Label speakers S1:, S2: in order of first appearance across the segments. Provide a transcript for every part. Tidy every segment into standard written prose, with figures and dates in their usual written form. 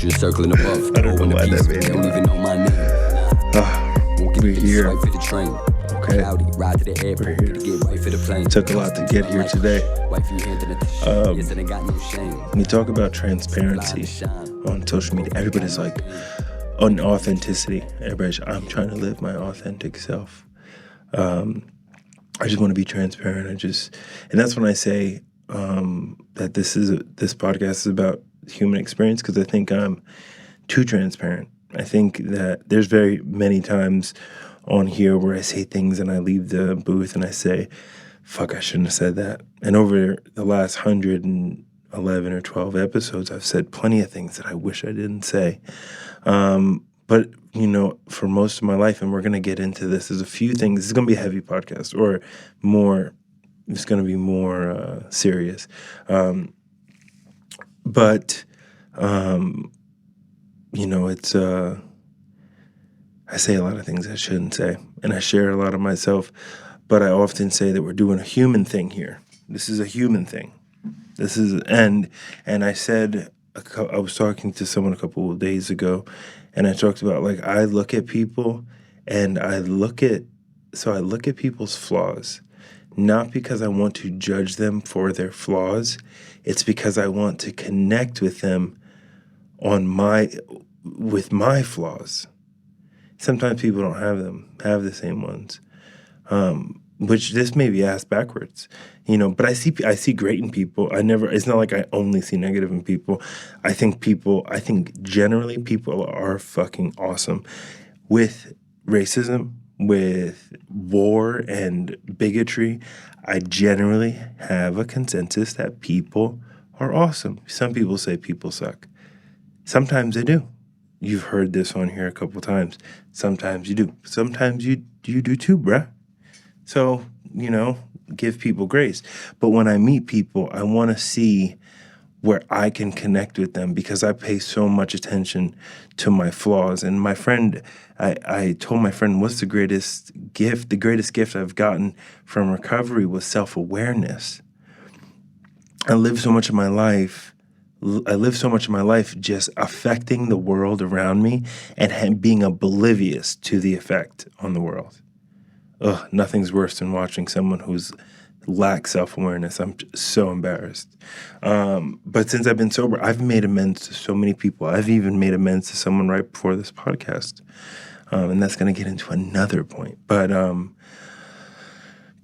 S1: you to circling above.
S2: I don't know why that made
S1: They
S2: me
S1: don't even know my name. Won't get
S2: we're
S1: the
S2: here.
S1: swipe for the train.
S2: Okay.
S1: Cloudy, ride to the airport.
S2: We're here.
S1: To get right for the plane.
S2: Took a lot to get here today.
S1: Wife, you handed it to shame. Yes, and I got no shame.
S2: We talk about transparency on social media. Everybody's like, on authenticity. Everybody's, I'm trying to live my authentic self. I just want to be transparent. And that's when I say that this podcast is about human experience, because I think I'm too transparent. I think that there's very many times on here where I say things and I leave the booth and I say, fuck, I shouldn't have said that. And over the last 111 or 12 episodes, I've said plenty of things that I wish I didn't say. But, for most of my life, and we're going to get into this, there's a few things. This is going to be a heavy podcast, or it's going to be more serious. It's, I say a lot of things I shouldn't say, and I share a lot of myself, but I often say that we're doing a human thing here. This is a human thing. And I said, I was talking to someone a couple of days ago, and I talked about, like, I look at people and I look at people's flaws, not because I want to judge them for their flaws. It's because I want to connect with them with my flaws. Sometimes people don't have the same ones. Which this may be asked backwards, but I see great in people. It's not like I only see negative in people. I think generally people are fucking awesome. With racism, with war and bigotry, I generally have a consensus that people are awesome. Some people say people suck. Sometimes they do. You've heard this on here a couple times. Sometimes you do. Sometimes you do too, bruh. So, give people grace. But when I meet people, I want to see where I can connect with them, because I pay so much attention to my flaws. And my friend, I told my friend, what's the greatest gift? The greatest gift I've gotten from recovery was self-awareness. I live so much of my life just affecting the world around me and being oblivious to the effect on the world. Nothing's worse than watching someone who's lacks self-awareness. I'm so embarrassed. But since I've been sober, I've made amends to so many people. I've even made amends to someone right before this podcast. And that's going to get into another point. But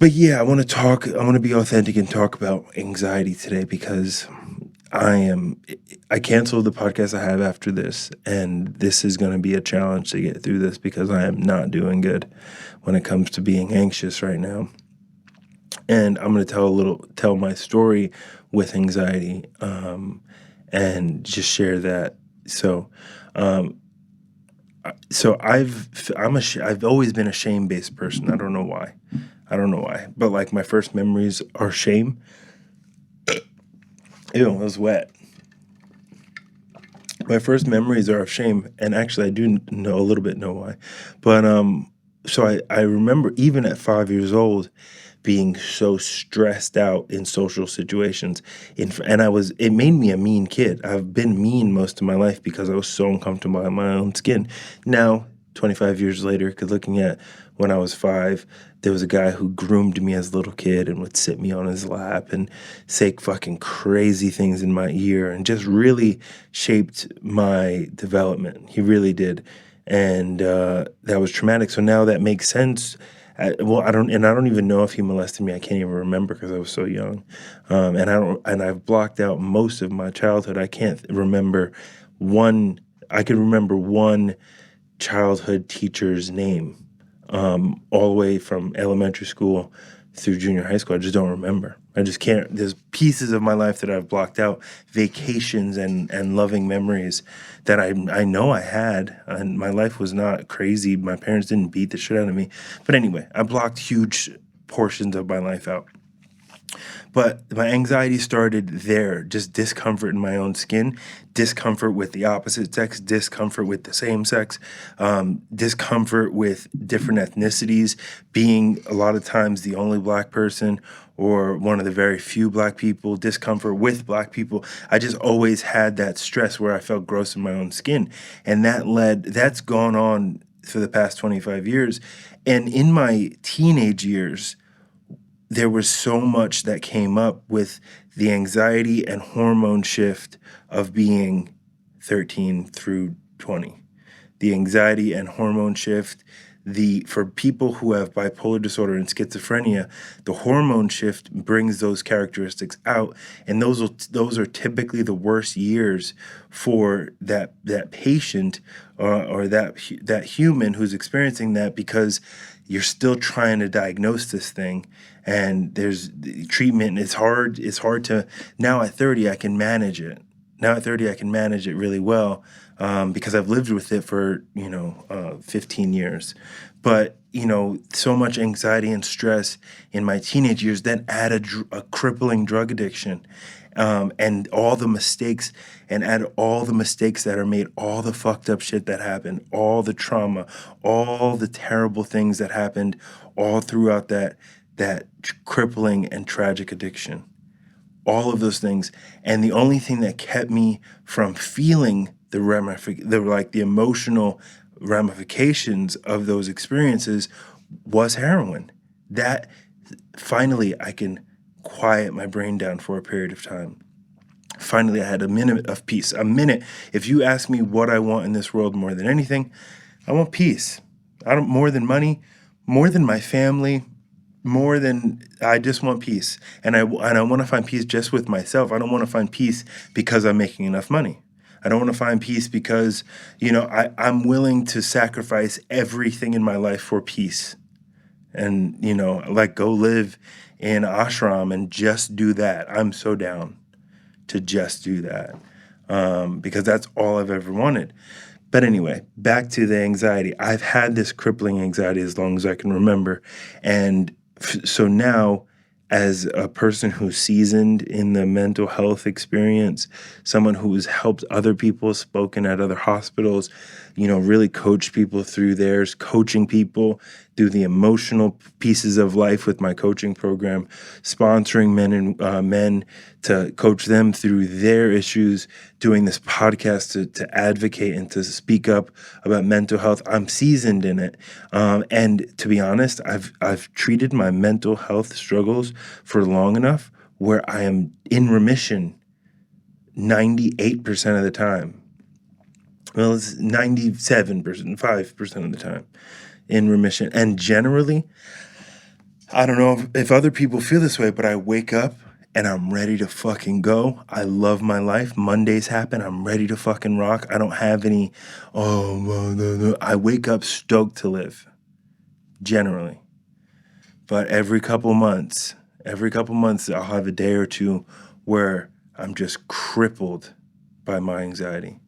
S2: yeah, I want to be authentic and talk about anxiety today, because I canceled the podcast I have after this, and this is going to be a challenge to get through this, because I am not doing good when it comes to being anxious right now. And I'm going to tell my story with anxiety, and just share that. So I've always been a shame-based person. I don't know why. But like, my first memories are shame. Ew, it was wet. My first memories are of shame, and actually I do know a little bit why. But so I remember, even at 5 years old, being so stressed out in social situations. And it made me a mean kid. I've been mean most of my life because I was so uncomfortable in my own skin. Now, 25 years later, because looking at when I was 5, there was a guy who groomed me as a little kid and would sit me on his lap and say fucking crazy things in my ear, and just really shaped my development. He really did. And that was traumatic. So now that makes sense. I don't even know if he molested me. I can't even remember, because I was so young. And I've blocked out most of my childhood. I can't remember one. I could remember one childhood teacher's name, all the way from elementary school through junior high school. I just don't remember. I just can't. There's pieces of my life that I've blocked out, vacations and loving memories that I know I had, and my life was not crazy. My parents didn't beat the shit out of me. But anyway, I blocked huge portions of my life out. But my anxiety started there, just discomfort in my own skin, discomfort with the opposite sex, discomfort with the same sex, discomfort with different ethnicities, being a lot of times the only black person or one of the very few black people, discomfort with black people. I just always had that stress where I felt gross in my own skin. And that's gone on for the past 25 years. And in my teenage years, there was so much that came up with the anxiety and hormone shift of being 13 through 20. The anxiety and hormone shift, for people who have bipolar disorder and schizophrenia, the hormone shift brings those characteristics out, and those are typically the worst years for that patient or that human who's experiencing that, because you're still trying to diagnose this thing, and there's treatment. It's hard to, now at 30 I can manage it. Now at 30 I can manage it really well, because I've lived with it for 15 years. But so much anxiety and stress in my teenage years, then add a crippling drug addiction, and all the mistakes, and add all the mistakes that are made, all the fucked up shit that happened, all the trauma, all the terrible things that happened all throughout that crippling and tragic addiction. All of those things. And the only thing that kept me from feeling the emotional ramifications of those experiences was heroin. That finally I can quiet my brain down for a period of time. Finally, I had a minute of peace. A minute. If you ask me what I want in this world more than anything, I want peace. I don't, more than money, more than my family, I just want peace. And I want to find peace just with myself. I don't want to find peace because I'm making enough money. I don't want to find peace because, I'm willing to sacrifice everything in my life for peace. And, go live in ashram and just do that. I'm so down to just do that, because that's all I've ever wanted. But anyway, back to the anxiety. I've had this crippling anxiety as long as I can remember. And so now, as a person who's seasoned in the mental health experience, someone who's helped other people, spoken at other hospitals, really coached people through theirs, coaching people through the emotional pieces of life with my coaching program, sponsoring men to coach them through their issues, doing this podcast to advocate and to speak up about mental health. I'm seasoned in it. And to be honest, I've treated my mental health struggles for long enough where I am in remission 98% of the time. Well, it's 97%, 5% of the time in remission. And generally, I don't know if other people feel this way, but I wake up and I'm ready to fucking go. I love my life. Mondays happen. I'm ready to fucking rock. I don't have any, I wake up stoked to live, generally. But every couple months, I'll have a day or two where I'm just crippled by my anxiety.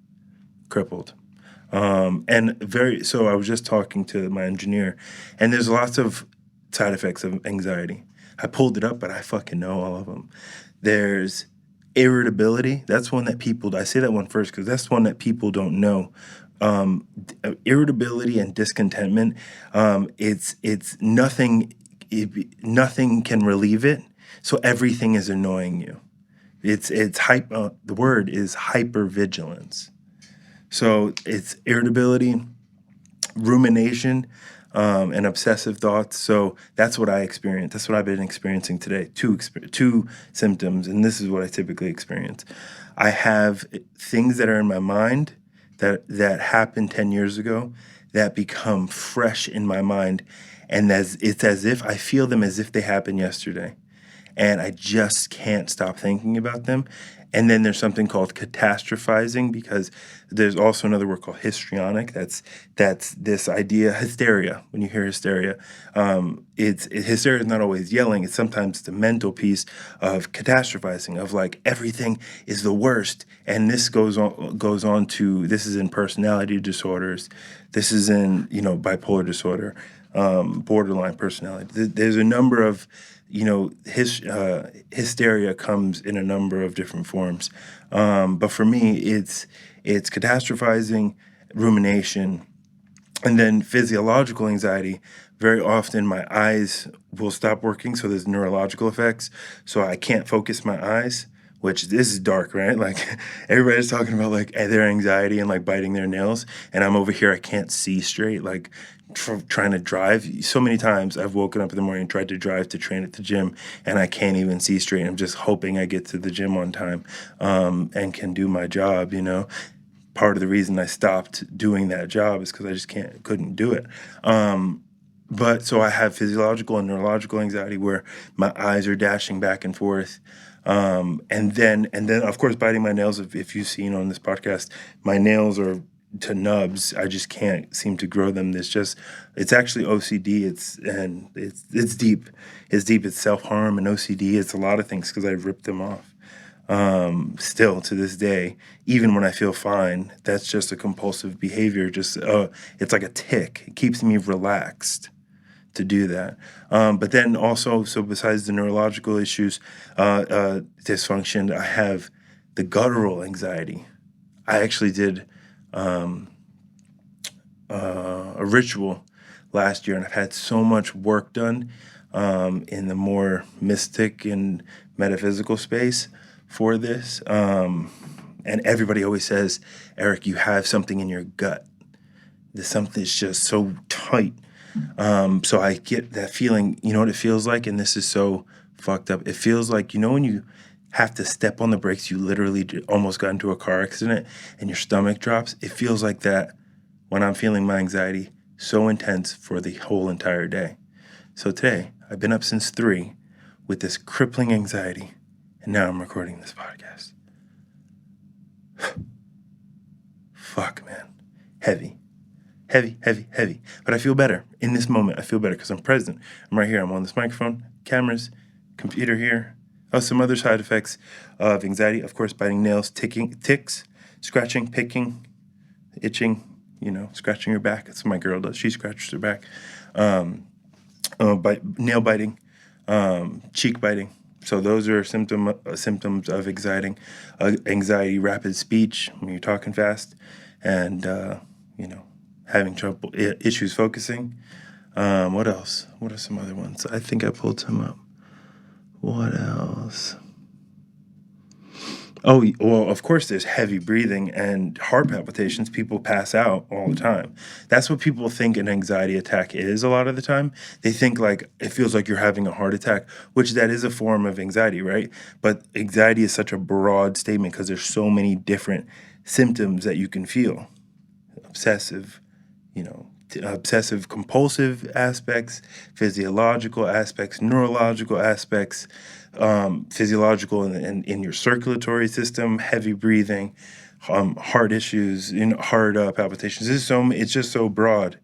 S2: Crippled. So I was just talking to my engineer, and there's lots of side effects of anxiety. I pulled it up, but I fucking know all of them. There's irritability. That's one that I say that one first because that's one that people don't know. Irritability and discontentment, it's nothing can relieve it. So everything is annoying you. The word is hypervigilance. So it's irritability, rumination, and obsessive thoughts. So that's what I experienced. That's what I've been experiencing today. Two symptoms, and this is what I typically experience. I have things that are in my mind that happened 10 years ago that become fresh in my mind, and it's as if I feel them as if they happened yesterday. And I just can't stop thinking about them. And then there's something called catastrophizing, because there's also another word called histrionic. That's this idea, hysteria. When you hear hysteria, hysteria is not always yelling. It's sometimes the mental piece of catastrophizing, of like everything is the worst. And this goes on to, this is in personality disorders. This is in, bipolar disorder. borderline personality. There's a number of, hysteria comes in a number of different forms. But for me, it's catastrophizing, rumination, and then physiological anxiety. Very often my eyes will stop working, so there's neurological effects. So I can't focus my eyes, which this is dark, right? Like everybody's talking about like their anxiety and like biting their nails, and I'm over here, I can't see straight, like trying to drive. So many times I've woken up in the morning and tried to drive to train at the gym, and I can't even see straight. I'm just hoping I get to the gym on time, and can do my job, part of the reason I stopped doing that job is because I just couldn't do it. But so I have physiological and neurological anxiety where my eyes are dashing back and forth. And then of course biting my nails. If you've seen on this podcast, my nails are to nubs. I just can't seem to grow them. It's actually OCD. It's deep. It's deep. It's self-harm and OCD. It's a lot of things because I've ripped them off. Still to this day, even when I feel fine, that's just a compulsive behavior. It's like a tick. It keeps me relaxed to do that. But then also, so besides the neurological issues, dysfunction, I have the guttural anxiety. I actually did a ritual last year, and I've had so much work done in the more mystic and metaphysical space for this. And everybody always says, Eric, you have something in your gut. There's something that's just so tight. So I get that feeling, you know what it feels like? And this is so fucked up. It feels like, when you have to step on the brakes, you literally almost got into a car accident and your stomach drops. It feels like that when I'm feeling my anxiety so intense for the whole entire day. So today, I've been up since 3 with this crippling anxiety, and now I'm recording this podcast. Fuck, man. Heavy. But I feel better. In this moment, I feel better because I'm present. I'm right here. I'm on this microphone, cameras, computer here. Some other side effects of anxiety, of course, biting nails, ticks, scratching, picking, itching, scratching your back. That's what my girl does. She scratches her back. Nail biting, cheek biting. So those are symptoms of anxiety, rapid speech when you're talking fast, and having trouble, issues focusing. What else? What are some other ones? I think I pulled some up. What else? Oh, well, of course, there's heavy breathing and heart palpitations. People pass out all the time. That's what people think an anxiety attack is a lot of the time. They think like it feels like you're having a heart attack, which that is a form of anxiety, right? But anxiety is such a broad statement because there's so many different symptoms that you can feel. Obsessive compulsive aspects, physiological aspects, neurological aspects, physiological in your circulatory system, heavy breathing, heart issues, heart palpitations. It's just so broad.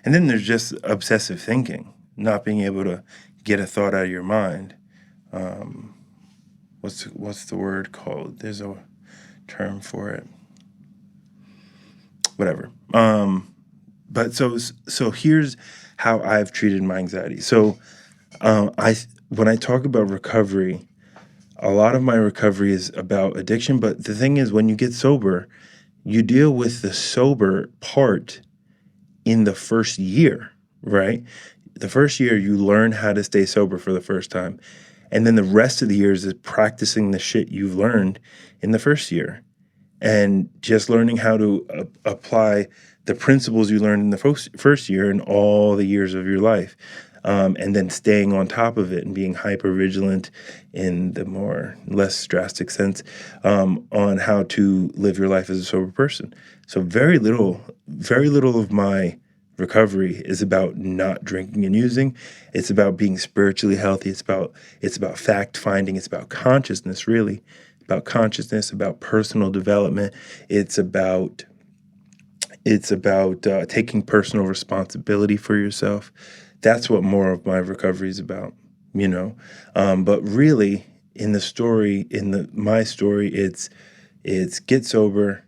S2: And then there's just obsessive thinking, not being able to get a thought out of your mind. What's the word called? There's a term for it. Whatever. But so here's how I've treated my anxiety. So when I talk about recovery, a lot of my recovery is about addiction. But the thing is, when you get sober, you deal with the sober part in the first year, right? The first year, you learn how to stay sober for the first time. And then the rest of the years is practicing the shit you've learned in the first year. And just learning how to apply the principles you learned in the first year in all the years of your life. And then staying on top of it and being hyper vigilant in the less drastic sense on how to live your life as a sober person. So very little of my recovery is about not drinking and using. It's about being spiritually healthy. It's about fact finding. It's about consciousness, really. About consciousness, about personal development. It's about taking personal responsibility for yourself. That's what more of my recovery is about, But really, in my story, it's get sober,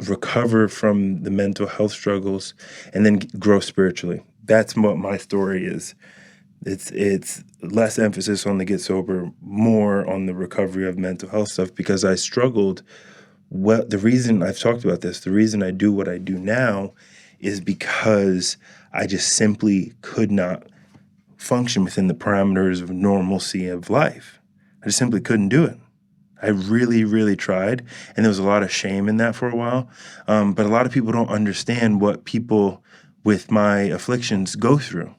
S2: recover from the mental health struggles, and then grow spiritually. That's what my story is. It's less emphasis on the get sober, more on the recovery of mental health stuff, because I struggled. Well, the reason I've talked about this, the reason I do what I do now is because I just simply could not function within the parameters of normalcy of life. I just simply couldn't do it. I really, really tried, and there was a lot of shame in that for a while. But a lot of people don't understand what people with my afflictions go through.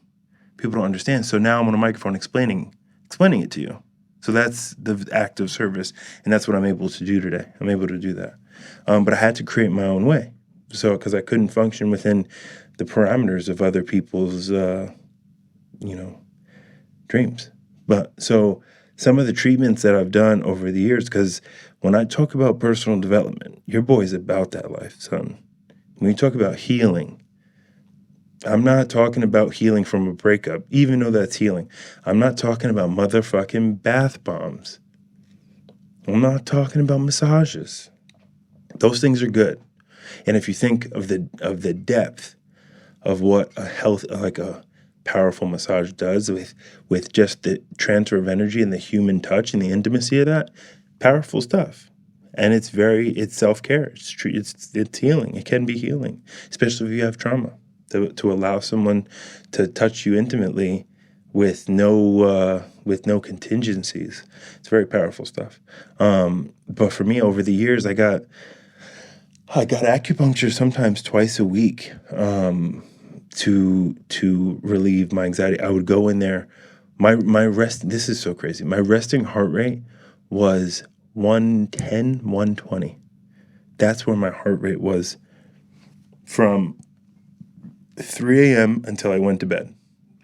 S2: People don't understand. So now I'm on a microphone explaining it to you. So that's the act of service, and that's what I'm able to do today. I'm able to do that. But I had to create my own way. So because I couldn't function within the parameters of other people's, dreams. But so some of the treatments that I've done over the years, because when I talk about personal development, your boy's about that life, son. When you talk about healing, I'm not talking about healing from a breakup, even though that's healing. I'm not talking about motherfucking bath bombs. I'm not talking about massages. Those things are good. And if you think of the depth of what a powerful massage does with just the transfer of energy and the human touch and the intimacy of that, powerful stuff. And it's self-care. It's healing. It can be healing, especially if you have trauma. To allow someone to touch you intimately with no contingencies. It's very powerful stuff. But for me, over the years, I got acupuncture sometimes twice a week to relieve my anxiety. I would go in there. This is so crazy. My resting heart rate was 110, 120. That's where my heart rate was from 3 a.m. until I went to bed.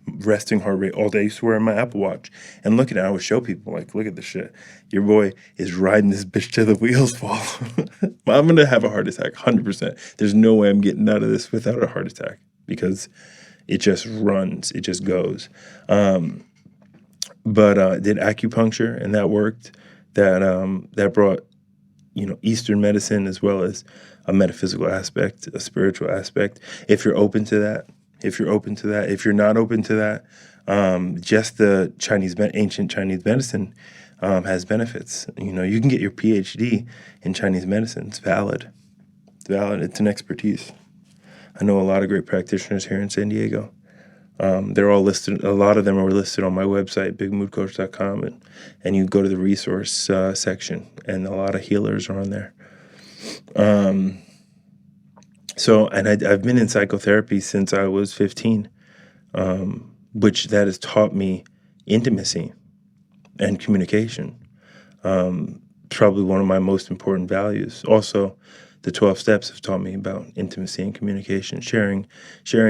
S2: Resting heart rate all day. I used to wear my Apple Watch and look at it. I would show people, like, look at this shit. Your boy is riding this bitch till the wheels fall. I'm going to have a heart attack, 100%. There's no way I'm getting out of this without a heart attack because it just runs. It just goes. But did acupuncture, and that worked. That brought, Eastern medicine as well as a metaphysical aspect, a spiritual aspect. If you're open to that, if you're not open to that, just the ancient Chinese medicine has benefits. You can get your PhD in Chinese medicine. It's valid. It's an expertise. I know a lot of great practitioners here in San Diego. They're all listed. A lot of them are listed on my website, bigmoodcoach.com, and you go to the resource section, and a lot of healers are on there. I've been in psychotherapy since I was 15, which that has taught me intimacy and communication. Probably one of my most important values. Also, the 12 steps have taught me about intimacy and communication, sharing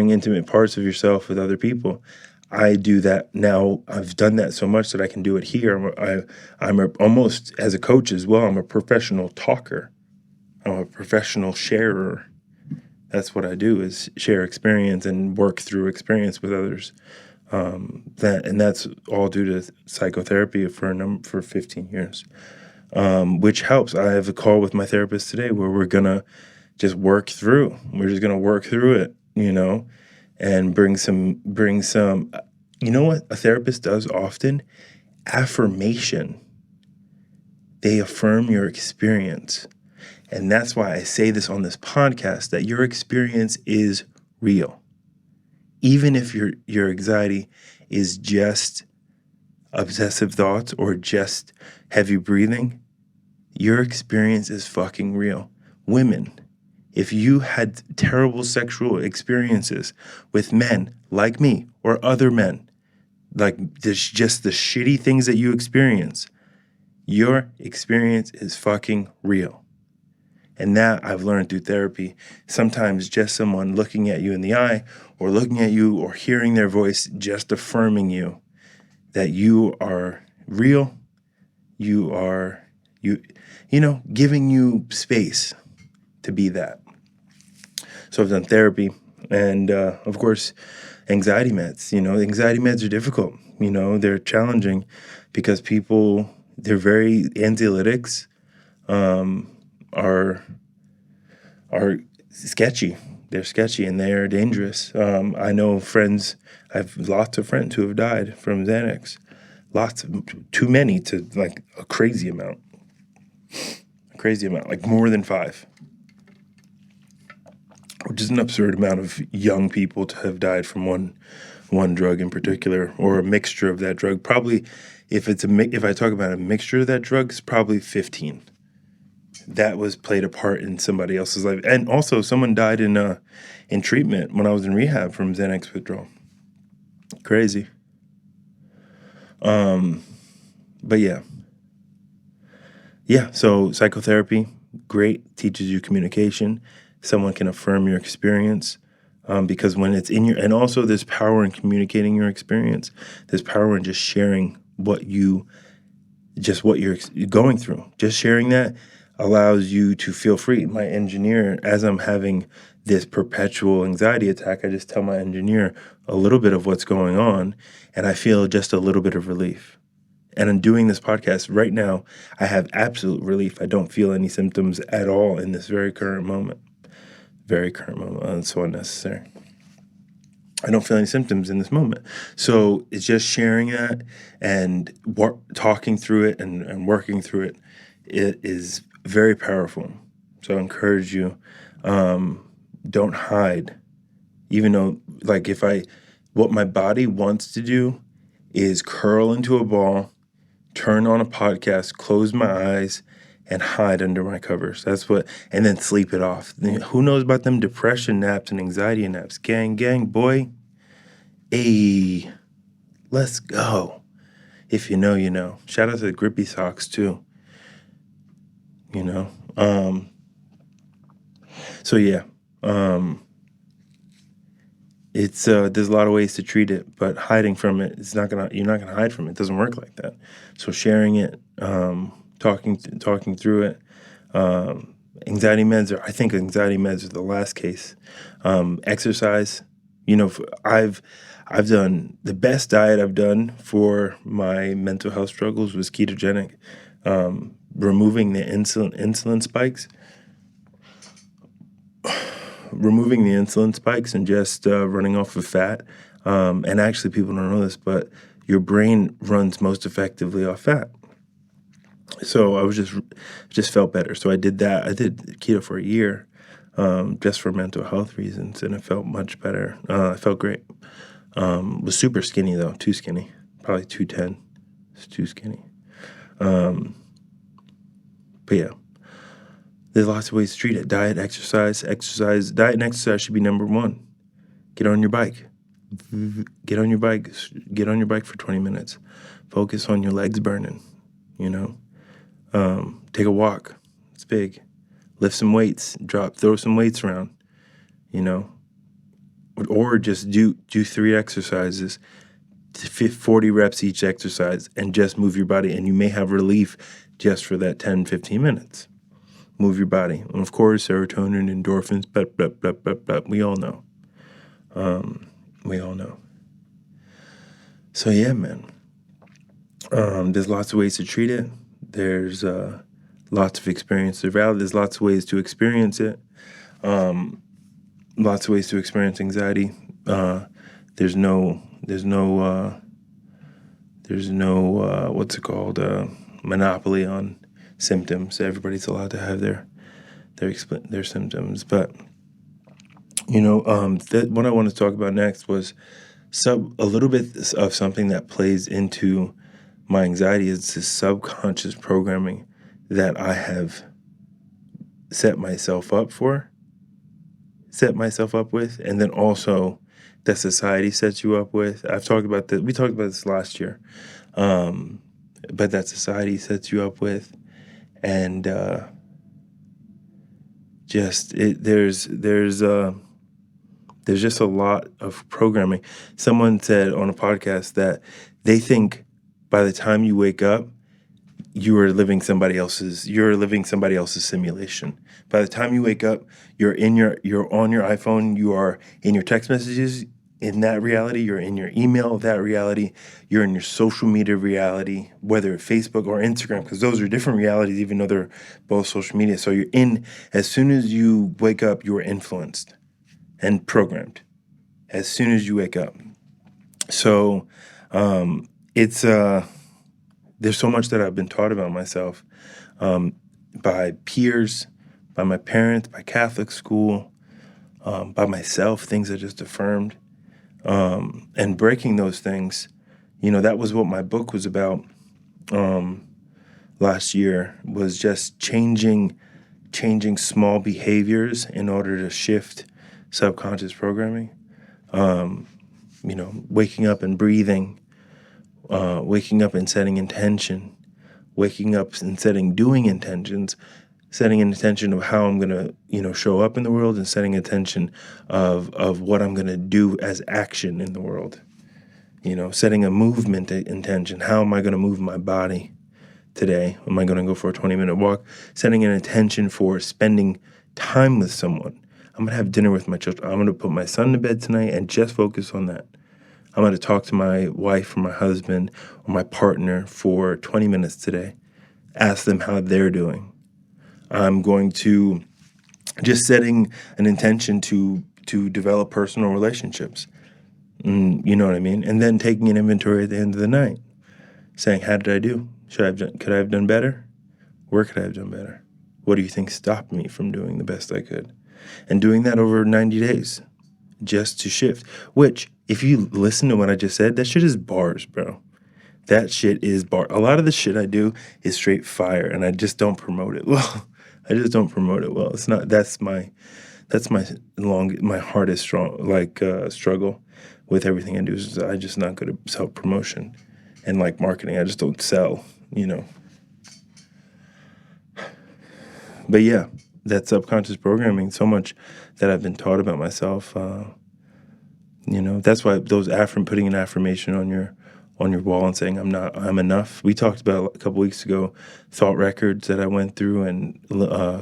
S2: intimate parts of yourself with other people. I do that now. I've done that so much that I can do it here. I'm almost, as a coach as well, I'm a professional talker. I'm a professional sharer. That's what I do, is share experience and work through experience with others. That's all due to psychotherapy for 15 years. Which helps. I have a call with my therapist today where we're gonna just work through. We're just gonna work through it, and bring some. You know what a therapist does often? Affirmation. They affirm your experience, and that's why I say this on this podcast, that your experience is real, even if your anxiety is just obsessive thoughts or just heavy breathing. Your experience is fucking real. Women, if you had terrible sexual experiences with men like me or other men, like there's just the shitty things that you experience, your experience is fucking real. And that I've learned through therapy. Sometimes just someone looking at you in the eye or looking at you or hearing their voice just affirming you that you are real, giving you space to be that. So I've done therapy and, of course, anxiety meds. Anxiety meds are difficult. They're challenging because they're very anxiolytics, are are sketchy. They're sketchy and they are dangerous. I know friends. I have lots of friends who have died from Xanax. Too many to like a crazy amount. Like more than 5. Which is an absurd amount of young people to have died from one drug in particular, or a mixture of that drug. Probably, if I talk about a mixture of that drug, it's probably 15. That was played a part in somebody else's life, and also someone died in treatment when I was in rehab from Xanax withdrawal. Crazy. But yeah. So psychotherapy, great, teaches you communication. Someone can affirm your experience, because when it's in and also there's power in communicating your experience. There's power in just sharing what you're going through. Just sharing that allows you to feel free. My engineer, as I'm having this perpetual anxiety attack, I just tell my engineer a little bit of what's going on, and I feel just a little bit of relief. And in doing this podcast right now, I have absolute relief. I don't feel any symptoms at all in this very current moment. It's so unnecessary. I don't feel any symptoms in this moment. So it's just sharing that and talking through it and working through it. It is very powerful. So I encourage you, don't hide. Even though, like, what my body wants to do is curl into a ball, turn on a podcast, close my eyes, and hide under my covers. And then sleep it off. Who knows about them depression naps and anxiety naps? Gang, boy. Hey, let's go. If you know, you know. Shout out to the Grippy Socks, too. You know? So, yeah. It's there's a lot of ways to treat it, but hiding from it, you're not gonna hide from it. It doesn't work like that. So sharing it, talking through it. Anxiety meds are the last case. Exercise, I've done the best diet I've done for my mental health struggles was ketogenic, removing the insulin spikes. And just running off of fat. And actually, people don't know this, but your brain runs most effectively off fat. So I was just felt better. So I did that. I did keto for a year, just for mental health reasons, and it felt much better. I felt great. Was super skinny though, too skinny, probably 210. It's too skinny. But yeah. There's lots of ways to treat it. Diet, exercise. Diet and exercise should be number 1. Get on your bike. Get on your bike for 20 minutes. Focus on your legs burning, Take a walk. It's big. Lift some weights. Throw some weights around, Or just do 3 exercises, 40 reps each exercise, and just move your body. And you may have relief just for that 10, 15 minutes. Move your body. And of course, serotonin, endorphins, we all know. So yeah, man. There's lots of ways to treat it. There's lots of experience. There's lots of ways to experience it. Lots of ways to experience anxiety. There's no monopoly on symptoms. Everybody's allowed to have their symptoms, but what I want to talk about next was a little bit of something that plays into my anxiety. Is this subconscious programming that I have set myself up with, and then also that society sets you up with. We talked about this last year, but that society sets you up with. And there's just a lot of programming. Someone said on a podcast that they think by the time you wake up, you're living somebody else's simulation. By the time you wake up, you're on your iPhone, you are in your text messages, in that reality, you're in your email of that reality, you're in your social media reality, whether it's Facebook or Instagram, because those are different realities, even though they're both social media. So you're in, as soon as you wake up, you're influenced and programmed as soon as you wake up. So it's there's so much that I've been taught about myself by peers, by my parents, by Catholic school, by myself, things I just affirmed, and breaking those things. That was what my book was about last year, was just changing small behaviors in order to shift subconscious programming. Waking up and breathing, waking up and setting intention, waking up and doing intentions, setting an intention of how I'm going to, show up in the world, and setting intention of what I'm going to do as action in the world. Setting a movement intention. How am I going to move my body today? Am I going to go for a 20-minute walk? Setting an intention for spending time with someone. I'm going to have dinner with my children. I'm going to put my son to bed tonight and just focus on that. I'm going to talk to my wife or my husband or my partner for 20 minutes today. Ask them how they're doing. I'm going to just setting an intention to develop personal relationships. You know what I mean? And then taking an inventory at the end of the night, saying, how did I do? Could I have done better? Where could I have done better? What do you think stopped me from doing the best I could? And doing that over 90 days, just to shift. Which, if you listen to what I just said, that shit is bars, bro. That shit is bar. A lot of the shit I do is straight fire, and I just don't promote it well. It's not. That's my hardest struggle with everything I do. Is I'm just not good at self promotion and marketing. I just don't sell. But yeah, that subconscious programming, so much that I've been taught about myself. That's why putting an affirmation on your wall and saying I'm enough. We talked about a couple weeks ago thought records that I went through, and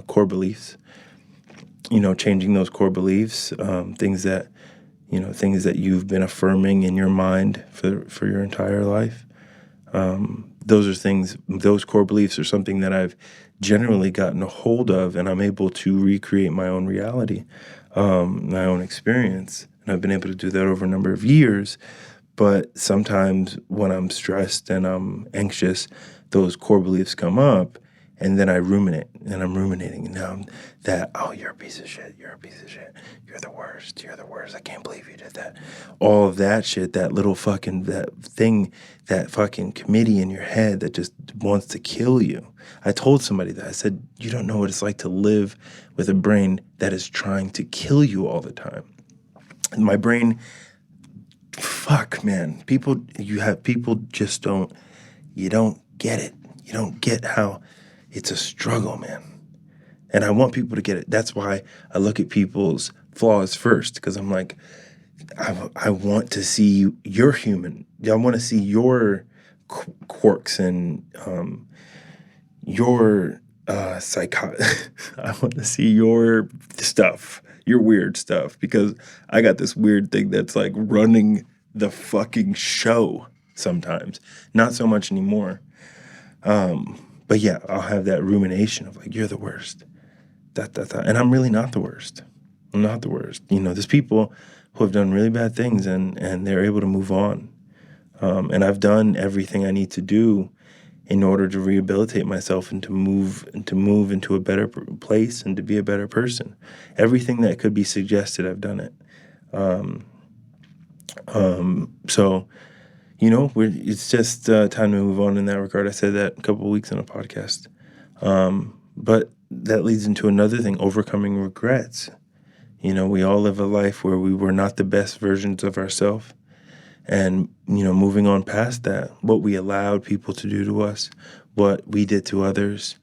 S2: core beliefs. Changing those core beliefs, things that you've been affirming in your mind for your entire life. Those core beliefs are something that I've generally gotten a hold of, and I'm able to recreate my own reality, my own experience. And I've been able to do that over a number of years. But sometimes when I'm stressed and I'm anxious, those core beliefs come up, and then I ruminate, and I'm ruminating. And now you're a piece of shit. You're a piece of shit. You're the worst. You're the worst. I can't believe you did that. All of that shit, that little fucking, that fucking committee in your head that just wants to kill you. I told somebody that. I said, you don't know what it's like to live with a brain that is trying to kill you all the time. And my brain, fuck, man. People just don't get it. You don't get how it's a struggle, man. And I want people to get it. That's why I look at people's flaws first, because I'm like, I want to see you're human. I want to see your quirks and your I want to see your stuff, your weird stuff, because I got this weird thing that's running the fucking show sometimes. Not so much anymore. But yeah, I'll have that rumination of you're the worst. And I'm really not the worst. I'm not the worst. There's people who have done really bad things and they're able to move on. And I've done everything I need to do in order to rehabilitate myself and to move into a better place and to be a better person. Everything that could be suggested, I've done it. So, it's just time to move on in that regard. I said that a couple of weeks on a podcast. But that leads into another thing, overcoming regrets. We all live a life where we were not the best versions of ourselves. And, moving on past that, what we allowed people to do to us, what we did to others,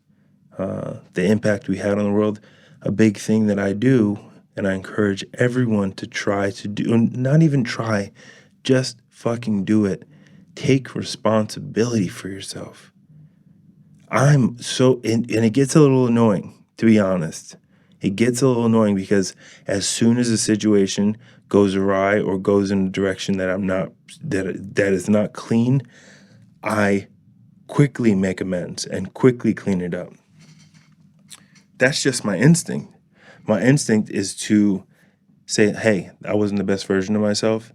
S2: the impact we had on the world. A big thing that I do, and I encourage everyone to try to do, and not even try, just fucking do it. Take responsibility for yourself. And it gets a little annoying, to be honest. It gets a little annoying because as soon as a situation goes awry or goes in a direction that that is not clean, I quickly make amends and quickly clean it up. That's just my instinct. My instinct is to say, hey, I wasn't the best version of myself.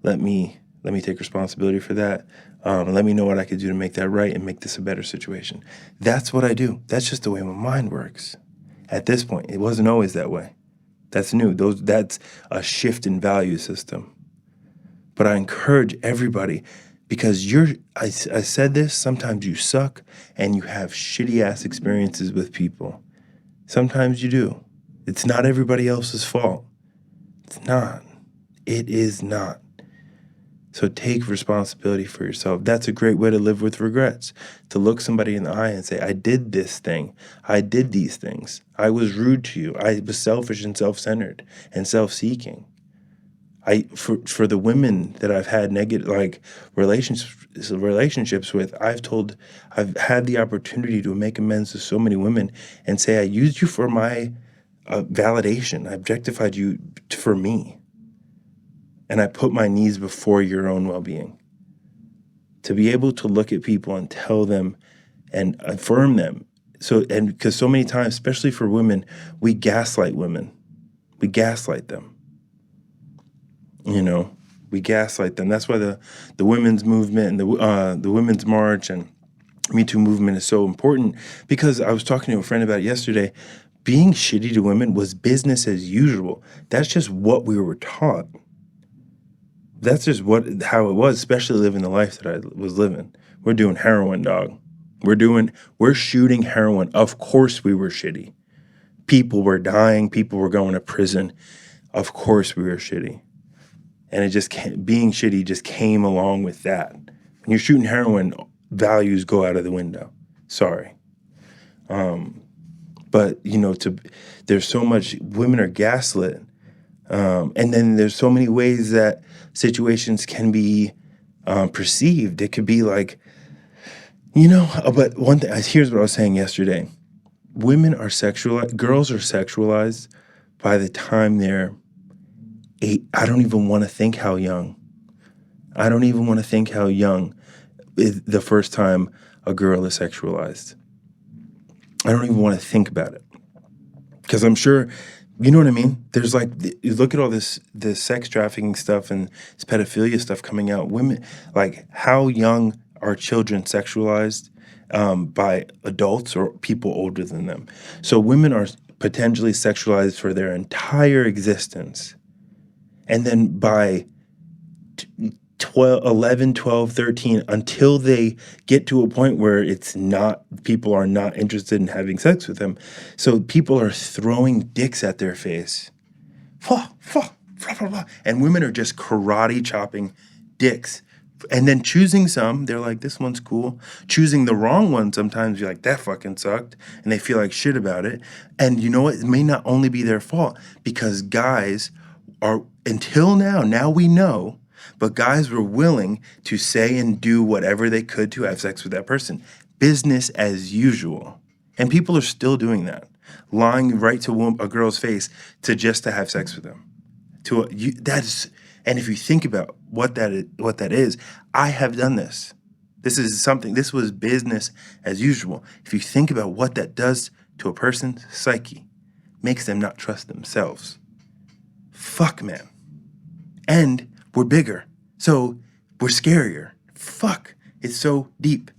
S2: Let me take responsibility for that. Let me know what I could do to make that right and make this a better situation. That's what I do. That's just the way my mind works. At this point, it wasn't always that way. That's new. That's a shift in value system. But I encourage everybody, because I said this, sometimes you suck and you have shitty ass experiences with people. Sometimes you do. It's not everybody else's fault. It's not. It is not. So take responsibility for yourself. That's a great way to live with regrets, to look somebody in the eye and say, I did this thing. I did these things. I was rude to you. I was selfish and self-centered and self-seeking. For the women that I've had negative relationships with, I've had the opportunity to make amends to so many women and say, I used you for my validation. I objectified you for me. And I put my needs before your own well-being. To be able to look at people and tell them and affirm them. Because so many times, especially for women, we gaslight women. We gaslight them. We gaslight them. That's why the women's movement and the women's march and Me Too movement is so important. Because I was talking to a friend about it yesterday. Being shitty to women was business as usual. That's just what we were taught. That's just how it was, especially living the life that I was living. We're doing heroin, dog. We're shooting heroin. Of course we were shitty. People were dying. People were going to prison. Of course we were shitty. And being shitty just came along with that. When you're shooting heroin, values go out of the window. Sorry. But, there's so much, women are gaslit. And then there's so many ways that situations can be perceived. It could be like, but one thing, here's what I was saying yesterday. Women are sexualized, girls are sexualized by the time they're 8. I don't even want to think how young. I don't even want to think how young is the first time a girl is sexualized. I don't even want to think about it. Because I'm sure, you know what I mean? There's you look at all this sex trafficking stuff and this pedophilia stuff coming out. Women, how young are children sexualized by adults or people older than them? So women are potentially sexualized for their entire existence. And then by 11, 12, 13, until they get to a point where people are not interested in having sex with them. So people are throwing dicks at their face. And women are just karate chopping dicks. And then choosing some, they're like, this one's cool. Choosing the wrong one, sometimes you're like, that fucking sucked. And they feel like shit about it. And you know what? It may not only be their fault, because guys are, until now we know, but guys were willing to say and do whatever they could to have sex with that person. Business as usual. And people are still doing that. Lying right to a girl's face to have sex with them. And if you think about what that is, I have done this. This was business as usual. If you think about what that does to a person's psyche, makes them not trust themselves. Fuck, man. And we're bigger. So we're scarier. Fuck. It's so deep.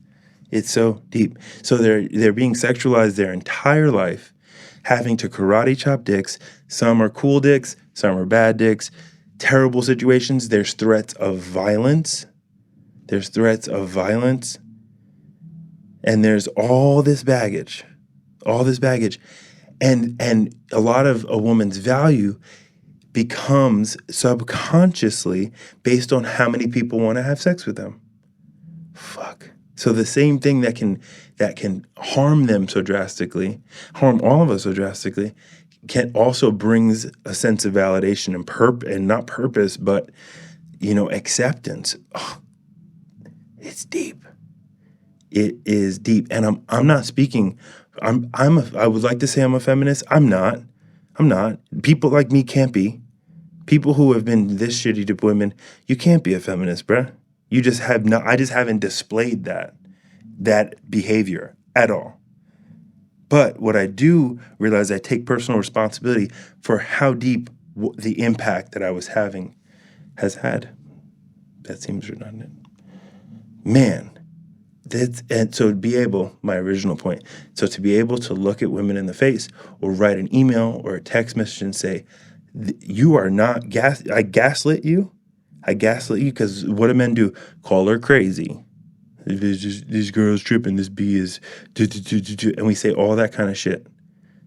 S2: It's so deep. So they're being sexualized their entire life, having to karate chop dicks. Some are cool dicks, some are bad dicks. Terrible situations. There's threats of violence. And there's all this baggage. And a lot of a woman's value becomes subconsciously based on how many people want to have sex with them. Fuck. So the same thing that can harm them so drastically, harm all of us so drastically, can also brings a sense of validation and not purpose, but acceptance. Oh, it's deep. It is deep, and I'm not speaking. I would like to say I'm a feminist. I'm not. I'm not. People like me can't be. People who have been this shitty to women, you can't be a feminist, bruh. You just have not. I just haven't displayed that behavior at all. But what I do realize, I take personal responsibility for how deep the impact that I was having has had. That seems redundant. Man, and so to be able, my original point, so to be able to look at women in the face or write an email or a text message and say, you are not I gaslit you. I gaslit you because what do men do? Call her crazy. This girl's tripping. This B is, and we say all that kind of shit,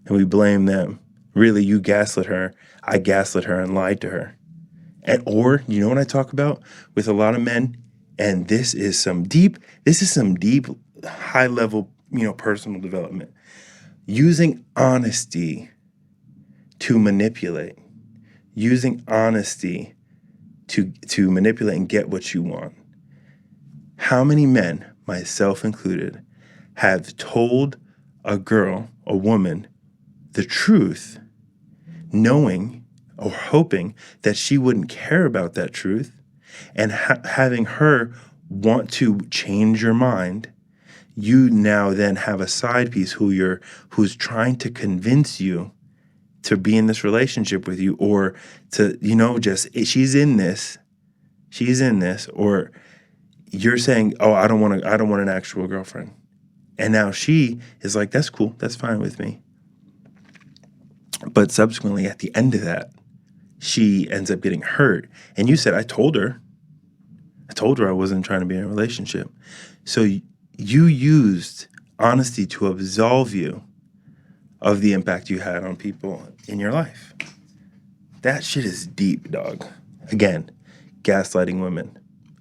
S2: and we blame them. Really, you gaslit her. I gaslit her and lied to her. Or you know what I talk about with a lot of men, and this is some deep, high level, personal development. Using honesty to manipulate. Using honesty to manipulate and get what you want. How many men, myself included, have told a girl, a woman, the truth, knowing or hoping that she wouldn't care about that truth, and having her want to change your mind? You now then have a side piece who's trying to convince you to be in this relationship with you, or to, she's in this, or you're saying, oh, I don't want an actual girlfriend. And now she is like, that's cool, that's fine with me. But subsequently, at the end of that, she ends up getting hurt. And you said, I told her I wasn't trying to be in a relationship. So you used honesty to absolve you of the impact you had on people in your life. That shit is deep, dog. Again, gaslighting women.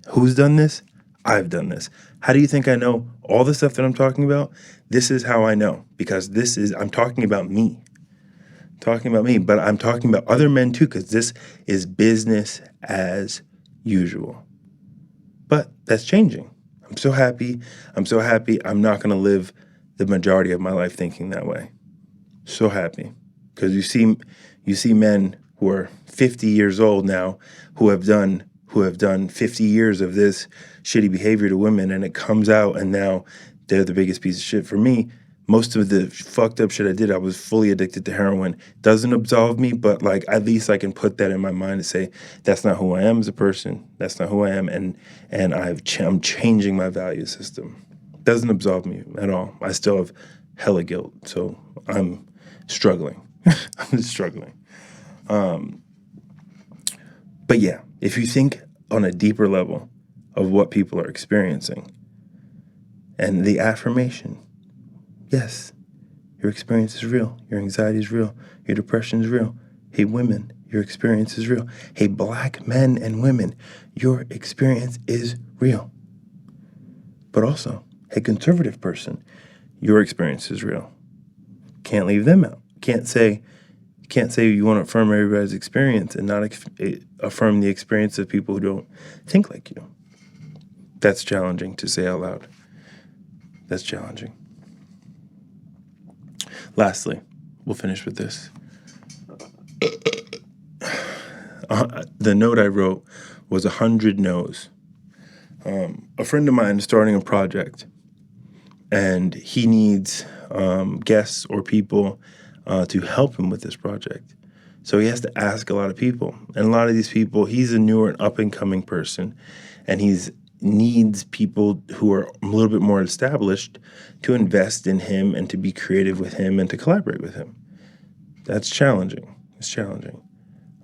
S2: Who's done this? I've done this. How do you think I know all the stuff that I'm talking about? This is how I know, because I'm talking about me. But I'm talking about other men too, because this is business as usual. But that's changing. I'm so happy. I'm not going to live the majority of my life thinking that way. So happy. Because you see men who are 50 years old now who have done 50 years of this shitty behavior to women, and it comes out, and now they're the biggest piece of shit. For me, most of the fucked up shit I did, I was fully addicted to heroin. Doesn't absolve me, but like at least I can put that in my mind and say, that's not who I am as a person. That's not who I am, and I'm changing my value system. Doesn't absolve me at all. I still have hella guilt, so I'm struggling. I'm struggling. But yeah, if you think on a deeper level of what people are experiencing and the affirmation, yes, your experience is real. Your anxiety is real. Your depression is real. Hey, women, your experience is real. Hey, black men and women, your experience is real. But also, hey, conservative person, your experience is real. Can't leave them out. Can't say you want to affirm everybody's experience and not affirm the experience of people who don't think like you. That's challenging to say out loud. That's challenging. Lastly, we'll finish with this. The note I wrote was 100 no's. A friend of mine is starting a project, and he needs guests or people to help him with this project. So he has to ask a lot of people. And a lot of these people, he's a newer and up-and-coming person, and he's needs people who are a little bit more established to invest in him and to be creative with him and to collaborate with him. That's challenging. It's challenging.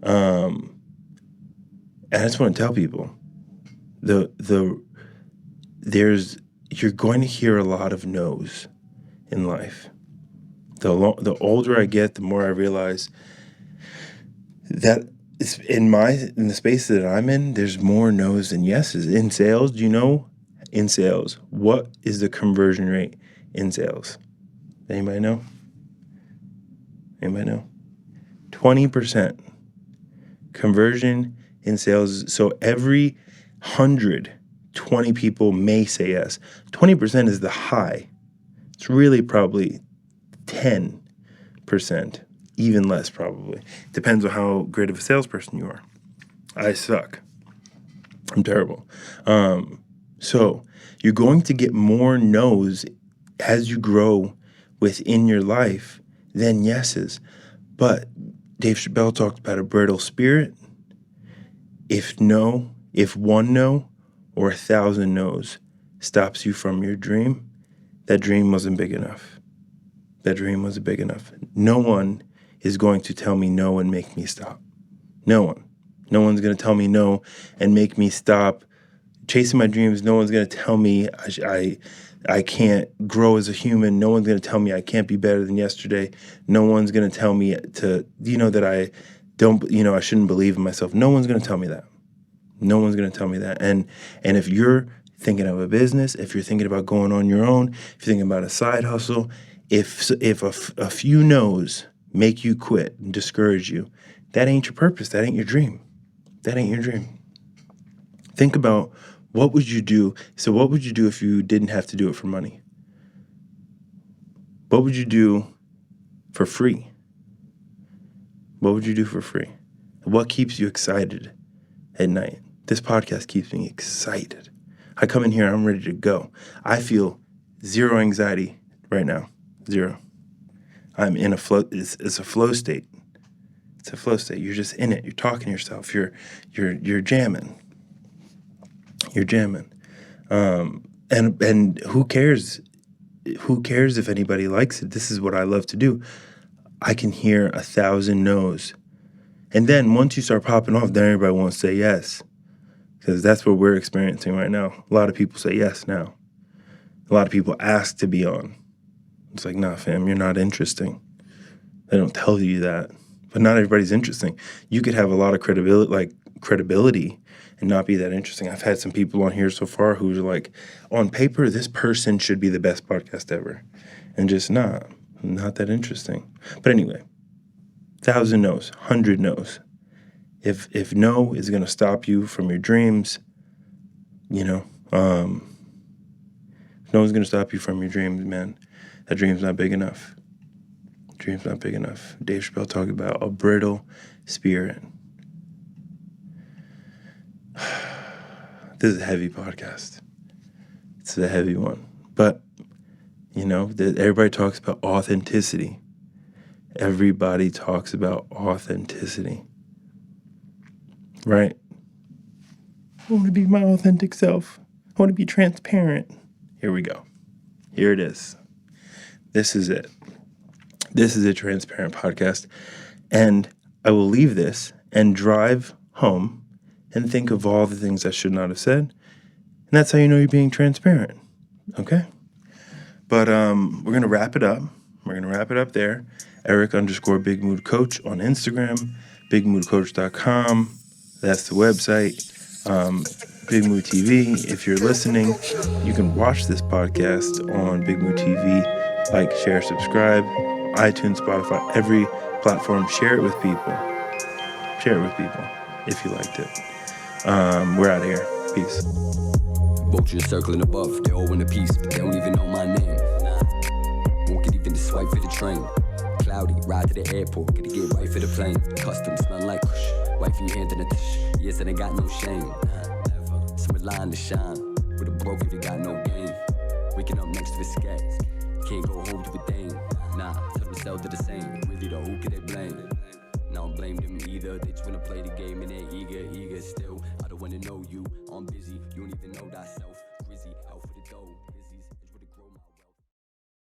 S2: And I just want to tell people, you're going to hear a lot of no's in life. The older I get, the more I realize that in the space that I'm in, there's more no's than yeses. In sales, do you know? In sales, what is the conversion rate in sales? Anybody know? 20% conversion in sales. So every 120 people may say yes. 20% is the high. It's really probably 10%. even less probably. Depends on how great of a salesperson you are. I suck. I'm terrible. So you're going to get more no's as you grow within your life than yeses. But Dave Chappelle talked about a brittle spirit. If one no or 1,000 no's stops you from your dream, that dream wasn't big enough. That dream wasn't big enough. No one is going to tell me no and make me stop. No one. No one's going to tell me no and make me stop chasing my dreams. No one's going to tell me I can't grow as a human. No one's going to tell me I can't be better than yesterday. No one's going to tell me that I don't, I shouldn't believe in myself. No one's going to tell me that. No one's going to tell me that. And if you're thinking of a business, if you're thinking about going on your own, if you're thinking about a side hustle, if a few no's make you quit and discourage you, that ain't your purpose. That ain't your dream. That ain't your dream. Think about what would you do? So what would you do if you didn't have to do it for money? What would you do for free? What would you do for free? What keeps you excited at night? This podcast keeps me excited. I come in here, I'm ready to go. I feel zero anxiety right now. Zero. I'm in a flow. It's a flow state. It's a flow state. You're just in it. You're talking to yourself. You're jamming. You're jamming. And who cares? Who cares if anybody likes it? This is what I love to do. I can hear 1,000 no's. And then once you start popping off, then everybody wants to say yes. Because that's what we're experiencing right now. A lot of people say yes now. A lot of people ask to be on. It's like, nah, fam, you're not interesting. They don't tell you that. But not everybody's interesting. You could have a lot of credibility and not be that interesting. I've had some people on here so far who's like, on paper, this person should be the best podcast ever. And just not that interesting. But anyway, 1,000 no's, 100 no's. If no is going to stop you from your dreams, if no one's going to stop you from your dreams, man, that dream's not big enough. Dream's not big enough. Dave Chappelle talked about a brittle spirit. This is a heavy podcast. It's a heavy one. But, everybody talks about authenticity. Everybody talks about authenticity. Right? I want to be my authentic self. I want to be transparent. Here we go. Here it is. This is it. This is a transparent podcast. And I will leave this and drive home and think of all the things I should not have said. And that's how you know you're being transparent. Okay? But we're going to wrap it up. We're going to wrap it up there. Eric_Big Mood Coach on Instagram. BigMoodCoach.com. That's the website. Big Mood TV. If you're listening, you can watch this podcast on Big Mood TV. Like, share, subscribe. iTunes, Spotify, every platform. Share it with people. Share it with people if you liked it. We're out of here. Peace.
S1: Vultures circling above, they're all in a piece, but they don't even know my name. Won't get even to swipe for the train. Cloudy, ride to the airport, gotta get right for the plane. Custom smell like kush, wifey hand in a tish. Yes, and I got no shame. Some line to shine, with a broke if you got no game. Waking up next to the scats, can't go home to a dame. Nah, tell themselves they're the same. Really though, who can they blame? Now I don't blame them either. They just wanna play the game and they're eager still. I don't wanna know you. I'm busy, you don't even know thyself.